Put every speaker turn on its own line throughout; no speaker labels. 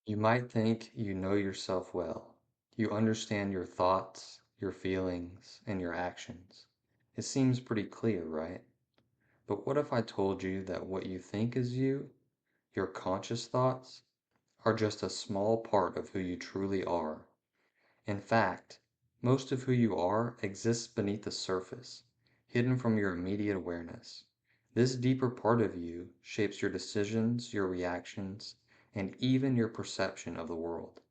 You might think you know yourself well. You understand your thoughts, your feelings, and your actions. It seems pretty clear, right? But what if I told you that what you think is you, your conscious thoughts, are just a small part of who you truly are? In fact, most of who you are exists beneath the surface, hidden from your immediate awareness. This deeper part of you shapes your decisions, your reactions, and even your perception of the world.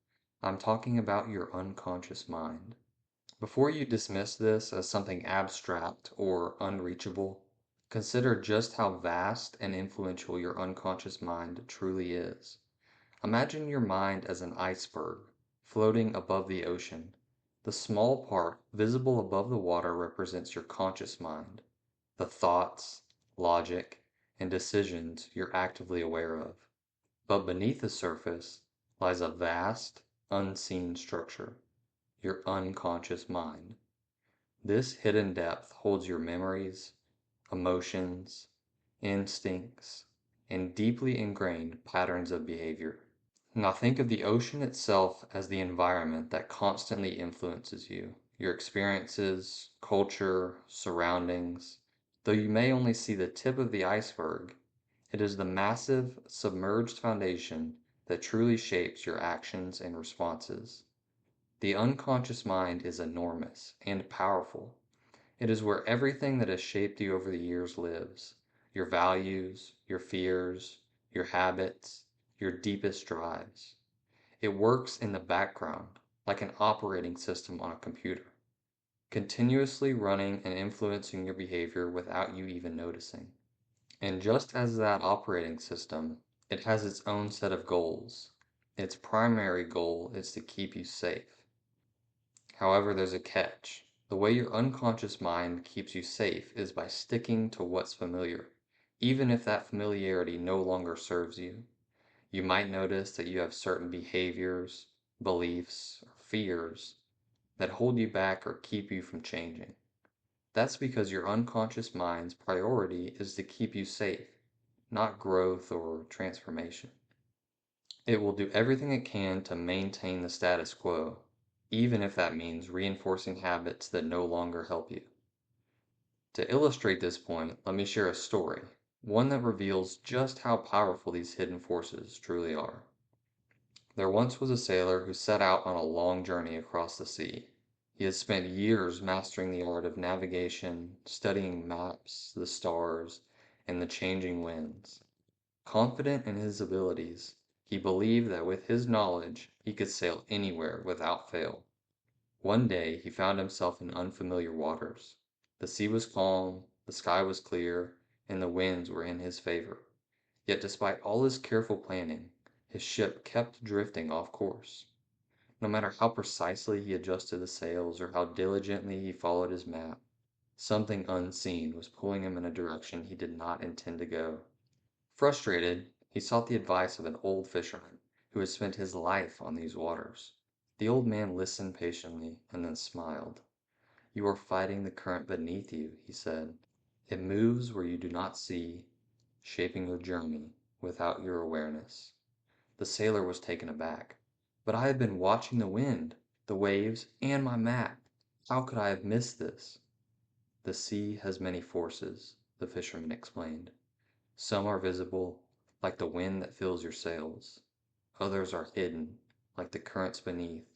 I'm talking about your unconscious mind. Before you dismiss this as something abstract or unreachable, consider just how vast and influential your unconscious mind truly is. Imagine your mind as an iceberg floating above the ocean. The small part visible above the water represents your conscious mind, the thoughts, logic, and decisions you're actively aware of. But beneath the surface lies a vast, unseen structure, your unconscious mind. This hidden depth holds your memories, emotions, instincts, and deeply ingrained patterns of behavior. Now think of the ocean itself as the environment that constantly influences you, your experiences, culture, surroundings. Though you may only see the tip of the iceberg, it is the massive, submerged foundation that truly shapes your actions and responses. The unconscious mind is enormous and powerful. It is where everything that has shaped you over the years lives: your values, your fears, your habits, your deepest drives. It works in the background, like an operating system on a computer, continuously running and influencing your behavior without you even noticing. And just as that operating system, it has its own set of goals. Its primary goal is to keep you safe. However, there's a catch. The way your unconscious mind keeps you safe is by sticking to what's familiar, even if that familiarity no longer serves you. You might notice that you have certain behaviors, beliefs, or fears that hold you back or keep you from changing. That's because your unconscious mind's priority is to keep you safe, not growth or transformation. It will do everything it can to maintain the status quo, even if that means reinforcing habits that no longer help you. To illustrate this point, let me share a story, one that reveals just how powerful these hidden forces truly are. There once was a sailor who set out on a long journey across the sea. He had spent years mastering the art of navigation, studying maps, the stars, and the changing winds. Confident in his abilities, he believed that with his knowledge he could sail anywhere without fail. One day he found himself in unfamiliar waters. The sea was calm, the sky was clear, and the winds were in his favor. Yet despite all his careful planning, his ship kept drifting off course. No matter how precisely he adjusted the sails or how diligently he followed his map, something unseen was pulling him in a direction he did not intend to go. Frustrated, he sought the advice of an old fisherman who had spent his life on these waters. The old man listened patiently and then smiled. "You are fighting the current beneath you," he said. "It moves where you do not see, shaping your journey without your awareness." The sailor was taken aback. "But I have been watching the wind, the waves, and my map. How could I have missed this?" "The sea has many forces," the fisherman explained. "Some are visible, like the wind that fills your sails. Others are hidden, like the currents beneath,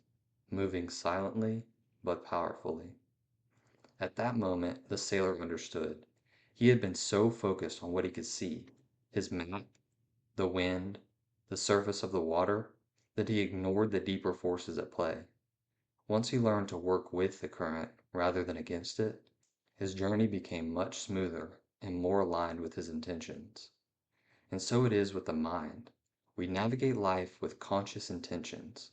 moving silently but powerfully." At that moment, the sailor understood. He had been so focused on what he could see, his map, the wind, the surface of the water, that he ignored the deeper forces at play. Once he learned to work with the current rather than against it, his journey became much smoother and more aligned with his intentions. And so it is with the mind. We navigate life with conscious intentions,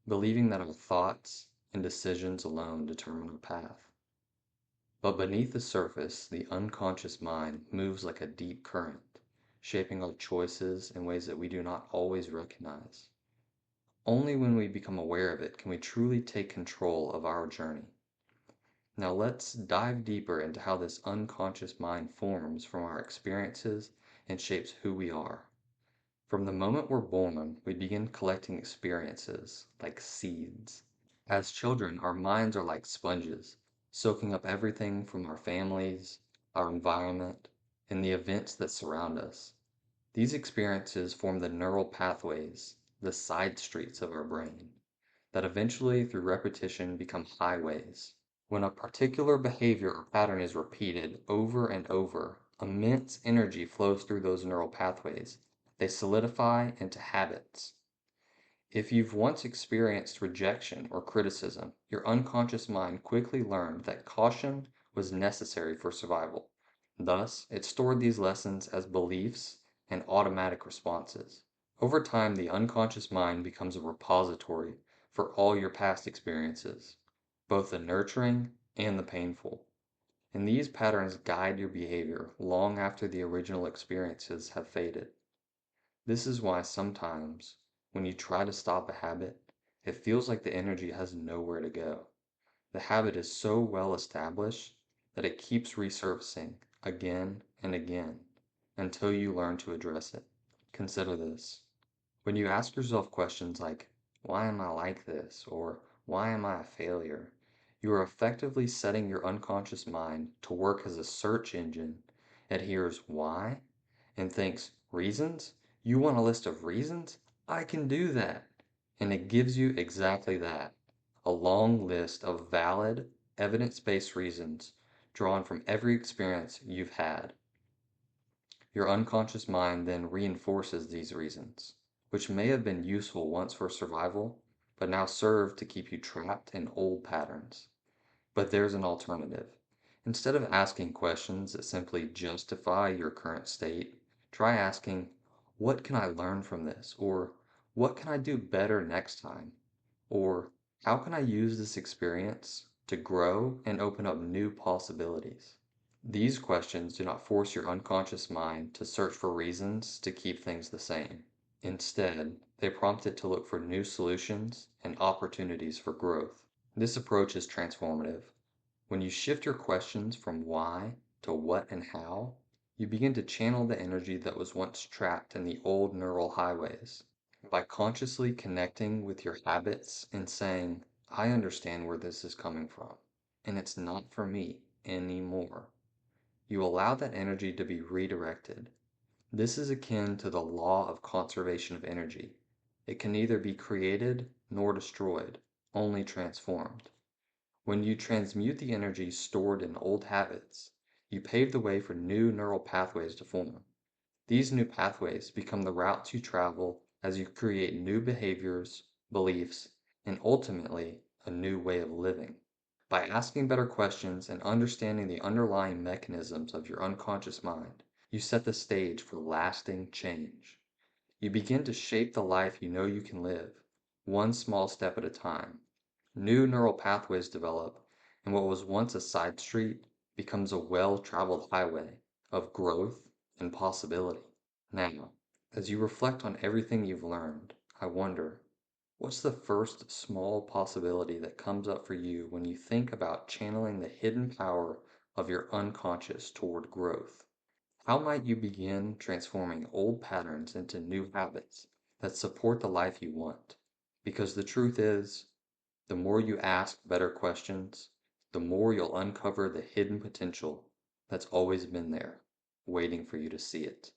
believing that our thoughts and decisions alone determine our path. But beneath the surface, the unconscious mind moves like a deep current, shaping our choices in ways that we do not always recognize. Only when we become aware of it can we truly take control of our journey. Now let's dive deeper into how this unconscious mind forms from our experiences and shapes who we are. From the moment we're born, we begin collecting experiences like seeds. As children, our minds are like sponges, soaking up everything from our families, our environment, and the events that surround us. These experiences form the neural pathways, the side streets of our brain, that eventually, through repetition, become highways. When a particular behavior or pattern is repeated over and over, immense energy flows through those neural pathways. They solidify into habits. If you've once experienced rejection or criticism, your unconscious mind quickly learned that caution was necessary for survival. Thus, it stored these lessons as beliefs and automatic responses. Over time, the unconscious mind becomes a repository for all your past experiences, both the nurturing and the painful. And these patterns guide your behavior long after the original experiences have faded. This is why sometimes, when you try to stop a habit, it feels like the energy has nowhere to go. The habit is so well established that it keeps resurfacing again and again until you learn to address it. Consider this. When you ask yourself questions like, why am I like this? Or why am I a failure? You are effectively setting your unconscious mind to work as a search engine. It hears why and thinks, reasons? You want a list of reasons? I can do that. And it gives you exactly that, a long list of valid, evidence-based reasons drawn from every experience you've had. Your unconscious mind then reinforces these reasons, which may have been useful once for survival, but now serve to keep you trapped in old patterns. But there's an alternative. Instead of asking questions that simply justify your current state, try asking, what can I learn from this? Or what can I do better next time? Or how can I use this experience to grow and open up new possibilities? These questions do not force your unconscious mind to search for reasons to keep things the same. Instead, they prompt it to look for new solutions and opportunities for growth. This approach is transformative. When you shift your questions from why to what and how, you begin to channel the energy that was once trapped in the old neural highways. By consciously connecting with your habits and saying, I understand where this is coming from, and it's not for me anymore, you allow that energy to be redirected. This is akin to the law of conservation of energy. It can neither be created nor destroyed, only transformed. When you transmute the energy stored in old habits, you pave the way for new neural pathways to form. These new pathways become the routes you travel as you create new behaviors, beliefs, and ultimately a new way of living. By asking better questions and understanding the underlying mechanisms of your unconscious mind, you set the stage for lasting change. You begin to shape the life you know you can live, one small step at a time. New neural pathways develop, and what was once a side street becomes a well-traveled highway of growth and possibility. Now, as you reflect on everything you've learned, I wonder, what's the first small possibility that comes up for you when you think about channeling the hidden power of your unconscious toward growth? How might you begin transforming old patterns into new habits that support the life you want? Because the truth is, the more you ask better questions, the more you'll uncover the hidden potential that's always been there, waiting for you to see it.